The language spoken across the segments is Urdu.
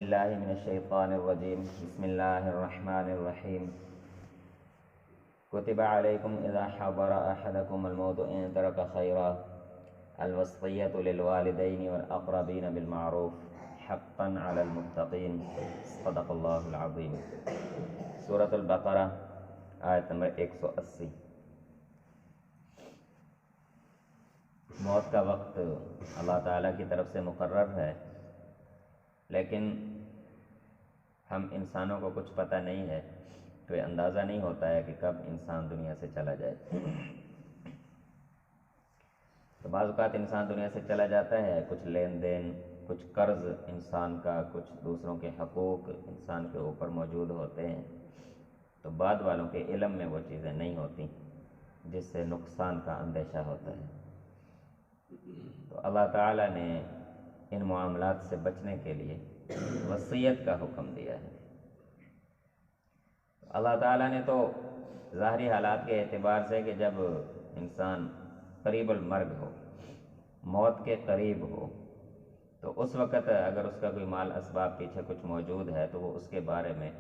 اللہ من الشیطان الرجیم بسم اللہ الرحمن الرحیم کتب علیکم اذا حضر احدکم الموت ان ترک خیرا الوصیۃ للوالدین والاقربین بالمعروف حقا علی المتقین صدق اللہ العظیم۔ سورۃ البقرہ آیت نمبر 180۔ موت کا وقت اللہ تعالیٰ کی طرف سے مقرر ہے، لیکن ہم انسانوں کو کچھ پتہ نہیں ہے، کوئی اندازہ نہیں ہوتا ہے کہ کب انسان دنیا سے چلا جائے۔ تو بعض اوقات انسان دنیا سے چلا جاتا ہے، کچھ لین دین، کچھ قرض انسان کا، کچھ دوسروں کے حقوق انسان کے اوپر موجود ہوتے ہیں، تو بعد والوں کے علم میں وہ چیزیں نہیں ہوتی جس سے نقصان کا اندیشہ ہوتا ہے۔ تو اللہ تعالیٰ نے ان معاملات سے بچنے کے لیے وصیت کا حکم دیا ہے۔ اللہ تعالیٰ نے تو ظاہری حالات کے اعتبار سے کہ جب انسان قریب المرگ ہو، موت کے قریب ہو، تو اس وقت اگر اس کا کوئی مال اسباب پیچھے کچھ موجود ہے تو وہ اس کے بارے میں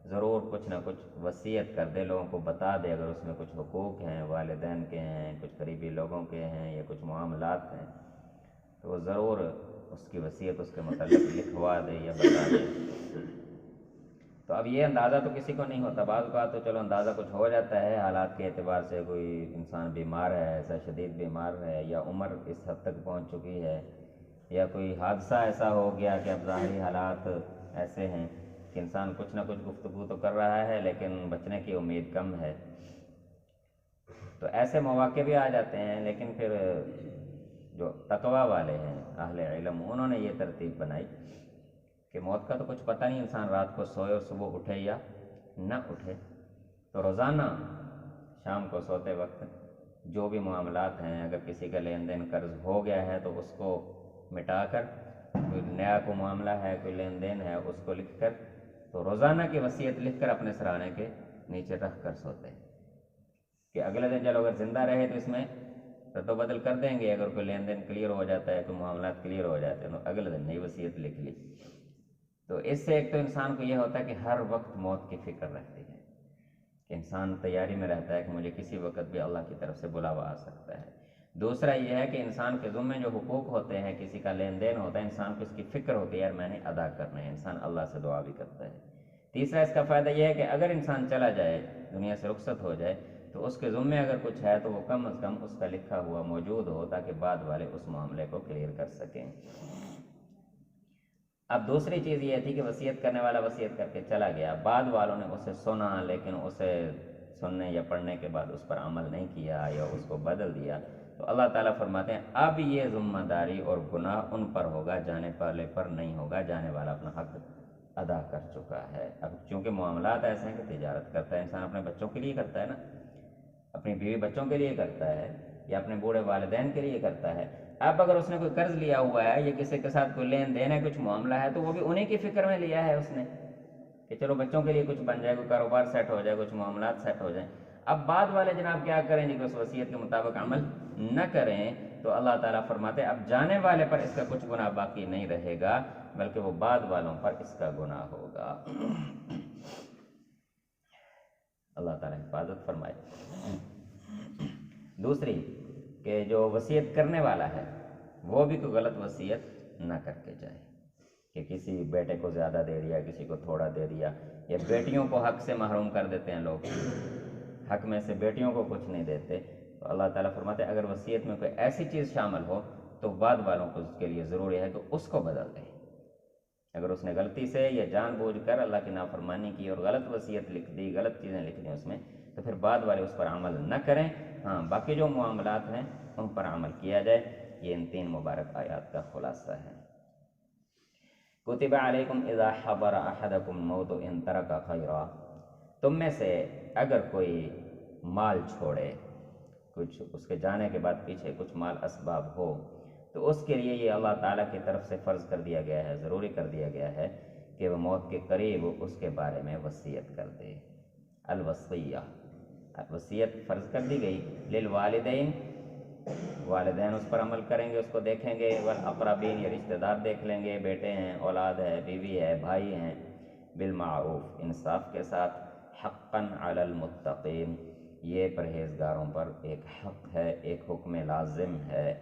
ضرور کچھ نہ کچھ وصیت کر دے، لوگوں کو بتا دے۔ اگر اس میں کچھ حقوق ہیں، والدین کے ہیں، کچھ قریبی لوگوں کے ہیں، یا کچھ معاملات ہیں، تو وہ ضرور اس کی وصیت اس کے متعلق لکھوا دے یا بتا دے۔ تو اب یہ اندازہ تو کسی کو نہیں ہوتا، بعض اوقات تو چلو اندازہ کچھ ہو جاتا ہے حالات کے اعتبار سے، کوئی انسان بیمار ہے، ایسا شدید بیمار ہے، یا عمر اس حد تک پہنچ چکی ہے، یا کوئی حادثہ ایسا ہو گیا کہ اب ظاہری حالات ایسے ہیں کہ انسان کچھ نہ کچھ گفتگو تو کر رہا ہے لیکن بچنے کی امید کم ہے، تو ایسے مواقع بھی آ جاتے ہیں۔ لیکن پھر جو تقویٰ والے ہیں، اہل علم، انہوں نے یہ ترتیب بنائی کہ موت کا تو کچھ پتہ نہیں، انسان رات کو سوئے اور صبح اٹھے یا نہ اٹھے، تو روزانہ شام کو سوتے وقت جو بھی معاملات ہیں، اگر کسی کا لین دین قرض ہو گیا ہے تو اس کو مٹا کر، کوئی نیا کو معاملہ ہے، کوئی لین دین ہے، اس کو لکھ کر، تو روزانہ کی وصیت لکھ کر اپنے سرانے کے نیچے رکھ کر سوتے ہیں کہ اگلے دن چلو اگر زندہ رہے تو اس میں رد و بدل کر دیں گے، اگر کوئی لین دین کلیئر ہو جاتا ہے، کوئی معاملات کلیئر ہو جاتے ہیں تو اگلے دن نئی وصیت لکھ لی۔ تو اس سے ایک تو انسان کو یہ ہوتا ہے کہ ہر وقت موت کی فکر رہتی ہے، کہ انسان تیاری میں رہتا ہے کہ مجھے کسی وقت بھی اللہ کی طرف سے بلاوا آ سکتا ہے۔ دوسرا یہ ہے کہ انسان کے ذمے جو حقوق ہوتے ہیں، کسی کا لین دین ہوتا ہے، انسان کو اس کی فکر ہوتی ہے یار میں نے ادا کرنا ہے، انسان اللہ سے دعا بھی کرتا ہے۔ تیسرا اس کا فائدہ یہ ہے کہ اگر انسان چلا جائے، دنیا سے رخصت ہو جائے، تو اس کے ذمے اگر کچھ ہے تو وہ کم از کم اس کا لکھا ہوا موجود ہو، تاکہ بعد والے اس معاملے کو کلیئر کر سکیں۔ اب دوسری چیز یہ تھی کہ وصیت کرنے والا وصیت کر کے چلا گیا، بعد والوں نے اسے سنا لیکن اسے سننے یا پڑھنے کے بعد اس پر عمل نہیں کیا یا اس کو بدل دیا، تو اللہ تعالیٰ فرماتے ہیں اب یہ ذمہ داری اور گناہ ان پر ہوگا، جانے والے پر نہیں ہوگا، جانے والا اپنا حق ادا کر چکا ہے۔ اب چونکہ معاملات ایسے ہیں کہ تجارت کرتا ہے انسان، اپنے بچوں کے لیے کرتا ہے نا، اپنی بیوی بچوں کے لیے کرتا ہے، یا اپنے بوڑھے والدین کے لیے کرتا ہے۔ اب اگر اس نے کوئی قرض لیا ہوا ہے یا کسی کے ساتھ کوئی لین دین ہے، کچھ معاملہ ہے، تو وہ بھی انہیں کی فکر میں لیا ہے اس نے کہ چلو بچوں کے لیے کچھ بن جائے، کوئی کاروبار سیٹ ہو جائے، کچھ معاملات سیٹ ہو جائیں۔ اب بعد والے جناب کیا کریں جی کہ اس وصیت کے مطابق عمل نہ کریں، تو اللہ تعالیٰ فرماتے ہیں اب جانے والے پر اس کا کچھ گناہ باقی نہیں رہے گا، بلکہ وہ بعد والوں پر اس کا گناہ ہوگا۔ اللہ تعالیٰ حفاظت فرمائے۔ دوسری کہ جو وصیت کرنے والا ہے وہ بھی کوئی غلط وصیت نہ کر کے جائے کہ کسی بیٹے کو زیادہ دے دیا، کسی کو تھوڑا دے دیا، یا بیٹیوں کو حق سے محروم کر دیتے ہیں لوگ، حق میں سے بیٹیوں کو کچھ نہیں دیتے۔ تو اللہ تعالیٰ فرماتے ہیں اگر وصیت میں کوئی ایسی چیز شامل ہو تو بعد والوں کو اس کے لیے ضروری ہے کہ اس کو بدل دیں۔ اگر اس نے غلطی سے یا جان بوجھ کر اللہ کی نافرمانی کی اور غلط وصیت لکھ دی، غلط چیزیں لکھ دیں اس میں، تو پھر بعد والے اس پر عمل نہ کریں، ہاں باقی جو معاملات ہیں ان پر عمل کیا جائے۔ یہ ان 3 مبارک آیات کا خلاصہ ہے۔ کتب علیکم اذا حضر احدکم الموت ان ترک خیرا، تم میں سے اگر کوئی مال چھوڑے، کچھ اس کے جانے کے بعد پیچھے کچھ مال اسباب ہو، تو اس کے لیے یہ اللہ تعالیٰ کی طرف سے فرض کر دیا گیا ہے، ضروری کر دیا گیا ہے کہ وہ موت کے قریب اس کے بارے میں وصیت کر دے۔ الوصیہ، وصیت فرض کر دی گئی للوالدین، والدین اس پر عمل کریں گے، اس کو دیکھیں گے، والاقربین یہ رشتہ دار دیکھ لیں گے، بیٹے ہیں، اولاد ہے، بیوی ہے، بھائی ہیں، بالمعروف انصاف کے ساتھ، حقا علی المتقین یہ پرہیزگاروں پر ایک حق ہے، ایک حکم لازم ہے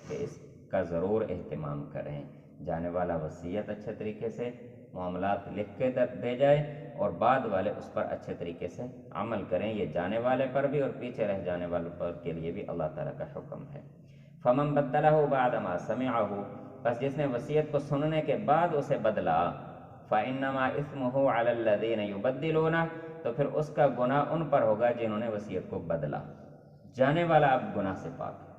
کہ اس کا ضرور اہتمام کریں۔ جانے والا وصیت اچھے طریقے سے معاملات لکھ کے دے جائے اور بعد والے اس پر اچھے طریقے سے عمل کریں، یہ جانے والے پر بھی اور پیچھے رہ جانے والوں پر کے لیے بھی اللہ تعالیٰ کا حکم ہے۔ فمن بدلہ بعد ما سمعہ بس جس نے وصیت کو سننے کے بعد اسے بدلا، فإنما اثمہ علی الذین یبدلونہ تو پھر اس کا گناہ ان پر ہوگا جنہوں نے وصیت کو بدلا۔ جانے والا اب گناہ سے پاک ہے،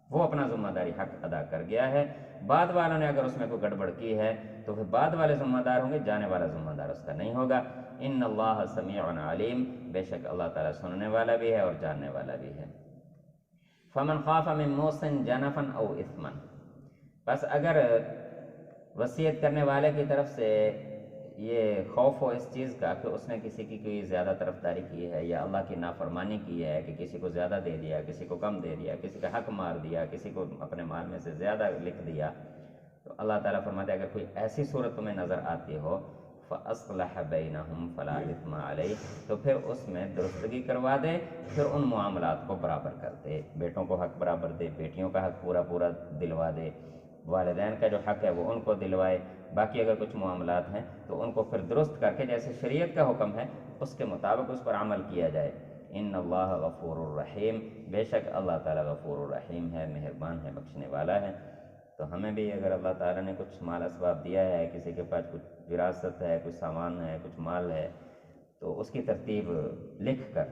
وہ اپنا ذمہ داری حق ادا کر گیا ہے، بعد والوں نے اگر اس میں کوئی گڑبڑ کی ہے تو پھر بعد والے ذمہ دار ہوں گے، جانے والا ذمہ دار اس کا نہیں ہوگا۔ ان اللہ سمیع علیم بے شک اللہ تعالیٰ سننے والا بھی ہے اور جاننے والا بھی ہے۔ فمن خاف من موص جنفا او اثما بس اگر وصیت کرنے والے کی طرف سے یہ خوف ہو اس چیز کا کہ اس نے کسی کی کوئی زیادہ طرفداری کی ہے یا اللہ کی نافرمانی کی ہے کہ کسی کو زیادہ دے دیا، کسی کو کم دے دیا، کسی کا حق مار دیا، کسی کو اپنے مال میں سے زیادہ لکھ دیا، تو اللہ تعالیٰ فرماتے ہیں اگر کوئی ایسی صورت تمہیں نظر آتی ہو فَأَصْلَحَ بَيْنَهُمْ فَلَا إِثْمَ عَلَيْهِ تو پھر اس میں درستگی کروا دے، پھر ان معاملات کو برابر کر دے، بیٹوں کو حق برابر دے، بیٹیوں کا حق پورا پورا دلوا دے، والدین کا جو حق ہے وہ ان کو دلوائے، باقی اگر کچھ معاملات ہیں تو ان کو پھر درست کر کے جیسے شریعت کا حکم ہے اس کے مطابق اس پر عمل کیا جائے۔ ان اللہ غفور الرحیم بے شک اللہ تعالیٰ غفور الرحیم ہے، مہربان ہے، بخشنے والا ہے۔ تو ہمیں بھی اگر اللہ تعالیٰ نے کچھ مال اسباب دیا ہے، کسی کے پاس کچھ وراثت ہے، کچھ سامان ہے، کچھ مال ہے، تو اس کی ترتیب لکھ کر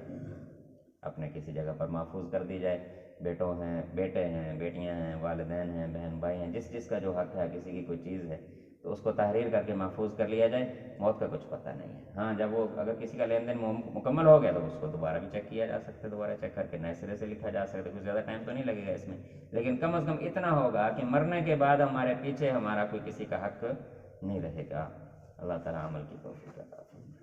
اپنے کسی جگہ پر محفوظ کر دی جائے۔ بیٹوں ہیں، بیٹے ہیں، بیٹیاں ہیں، والدین ہیں، بہن بھائی ہیں، جس جس کا جو حق ہے، کسی کی کوئی چیز ہے تو اس کو تحریر کر کے محفوظ کر لیا جائے، موت کا کچھ پتہ نہیں ہے۔ ہاں جب وہ اگر کسی کا لین دین مکمل ہو گیا تو اس کو دوبارہ بھی چیک کیا جا سکتا ہے، دوبارہ چیک کر کے نئے سرے سے لکھا جا سکتا ہے، کچھ زیادہ ٹائم تو نہیں لگے گا اس میں، لیکن کم از کم اتنا ہوگا کہ مرنے کے بعد ہمارے پیچھے ہمارا کوئی کسی کا حق نہیں رہے گا۔ اللہ تعالیٰ عمل کی توفیق عطا فرمائے۔